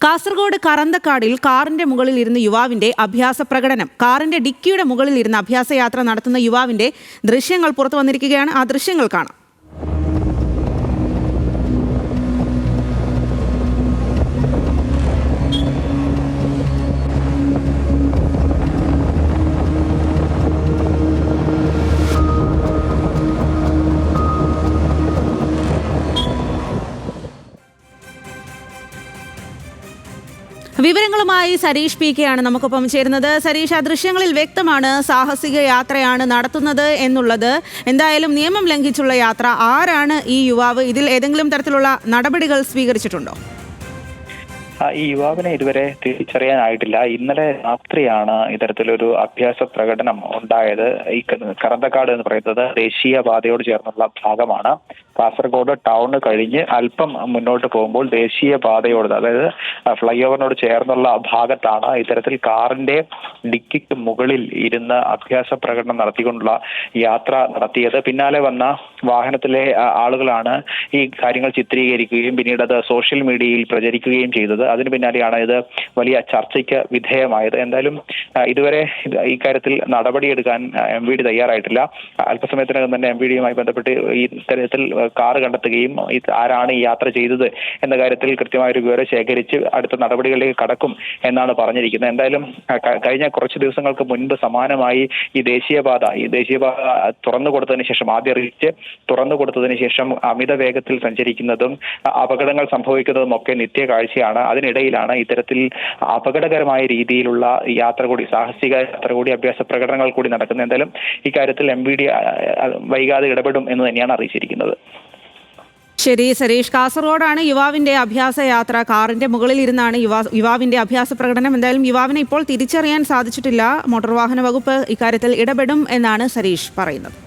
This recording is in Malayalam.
കാസർഗോഡ് കറന്തക്കാടിൽ കാറിന്റെ മുകളിൽ ഇരുന്ന യുവാവിന്റെ അഭ്യാസ പ്രകടനം. കാറിന്റെ ഡിക്കിയുടെ മുകളിൽ ഇരുന്ന് അഭ്യാസയാത്ര നടത്തുന്ന യുവാവിന്റെ ദൃശ്യങ്ങൾ പുറത്തു വന്നിരിക്കുകയാണ്. ആ ദൃശ്യങ്ങൾ കാണാം. വിവരങ്ങളുമായി സരീഷ് പി കെ ആണ് നമുക്കൊപ്പം ചേരുന്നത്. സരീഷ്, ആ ദൃശ്യങ്ങളിൽ വ്യക്തമാണ് സാഹസിക യാത്രയാണ് നടത്തുന്നത് എന്നുള്ളത്. എന്തായാലും നിയമം ലംഘിച്ചുള്ള യാത്ര. ആരാണ് ഈ യുവാവ്? ഇതിൽ ഏതെങ്കിലും തരത്തിലുള്ള നടപടികൾ സ്വീകരിച്ചിട്ടുണ്ടോ? ഈ യുവാവിനെ ഇതുവരെ തിരിച്ചറിയാനായിട്ടില്ല. ഇന്നലെ രാത്രിയാണ് ഇത്തരത്തിലൊരു അഭ്യാസ പ്രകടനം ഉണ്ടായത്. ഈ കറന്തക്കാട് എന്ന് പറയുന്നത് ദേശീയപാതയോട് ചേർന്നുള്ള ഭാഗമാണ്. കാസർഗോഡ് ടൗൺ കഴിഞ്ഞ് അല്പം മുന്നോട്ട് പോകുമ്പോൾ ദേശീയപാതയോട്, അതായത് ഫ്ലൈ ഓവറിനോട് ചേർന്നുള്ള ഭാഗത്താണ് ഇത്തരത്തിൽ കാറിന്റെ ഡിക്കിക്ക് മുകളിൽ ഇരുന്ന് അഭ്യാസ പ്രകടനം നടത്തിക്കൊണ്ടുള്ള യാത്ര നടത്തിയത്. പിന്നാലെ വന്ന വാഹനത്തിലെ ആളുകളാണ് ഈ കാര്യങ്ങൾ ചിത്രീകരിക്കുകയും പിന്നീട് അത് സോഷ്യൽ മീഡിയയിൽ പ്രചരിക്കുകയും ചെയ്തത്. അതിന് പിന്നാലെയാണ് ഇത് വലിയ ചർച്ചയ്ക്ക് വിധേയമായത്. എന്തായാലും ഇതുവരെ ഇക്കാര്യത്തിൽ നടപടിയെടുക്കാൻ MVD തയ്യാറായിട്ടില്ല. അല്പസമയത്തിനകം തന്നെ MVDയുമായി ബന്ധപ്പെട്ട് ഈ തരത്തിൽ കാറ് കണ്ടെത്തുകയും ആരാണ് ഈ യാത്ര ചെയ്തത് എന്ന കാര്യത്തിൽ കൃത്യമായൊരു വിവരം ശേഖരിച്ച് അടുത്ത നടപടികളിലേക്ക് കടക്കും എന്നാണ് പറഞ്ഞിരിക്കുന്നത്. എന്തായാലും കഴിഞ്ഞ കുറച്ച് ദിവസങ്ങൾക്ക് മുൻപ് സമാനമായി ഈ ദേശീയപാത തുറന്നു കൊടുത്തതിന് ശേഷം, ആദ്യ റീച്ച് തുറന്നു കൊടുത്തതിന് ശേഷം അമിത വേഗത്തിൽ സഞ്ചരിക്കുന്നതും അപകടങ്ങൾ സംഭവിക്കുന്നതും ഒക്കെ നിത്യ കാഴ്ചയാണ്. അതിനിടയിലാണ് ഇത്തരത്തിൽ അപകടകരമായ രീതിയിലുള്ള യാത്ര കൂടി, സാഹസിക യാത്ര കൂടി, അഭ്യാസ പ്രകടനങ്ങൾ കൂടി നടക്കുന്നത്. എന്തായാലും ഇക്കാര്യത്തിൽ MVD വൈകാതെ ഇടപെടും എന്ന് തന്നെയാണ് അറിയിച്ചിരിക്കുന്നത്. ശരി സരീഷ്, കാസർഗോഡാണ് യുവാവിന്റെ അഭ്യാസ യാത്ര. കാറിന്റെ മുകളിൽ ഇരുന്നാണ് യുവാവിന്റെ അഭ്യാസ പ്രകടനം. എന്തായാലും യുവാവിനെ ഇപ്പോൾ തിരിച്ചറിയാൻ സാധിച്ചിട്ടില്ല. മോട്ടോർ വാഹന വകുപ്പ് ഇക്കാര്യത്തിൽ ഇടപെടും എന്നാണ് സരീഷ് പറയുന്നത്.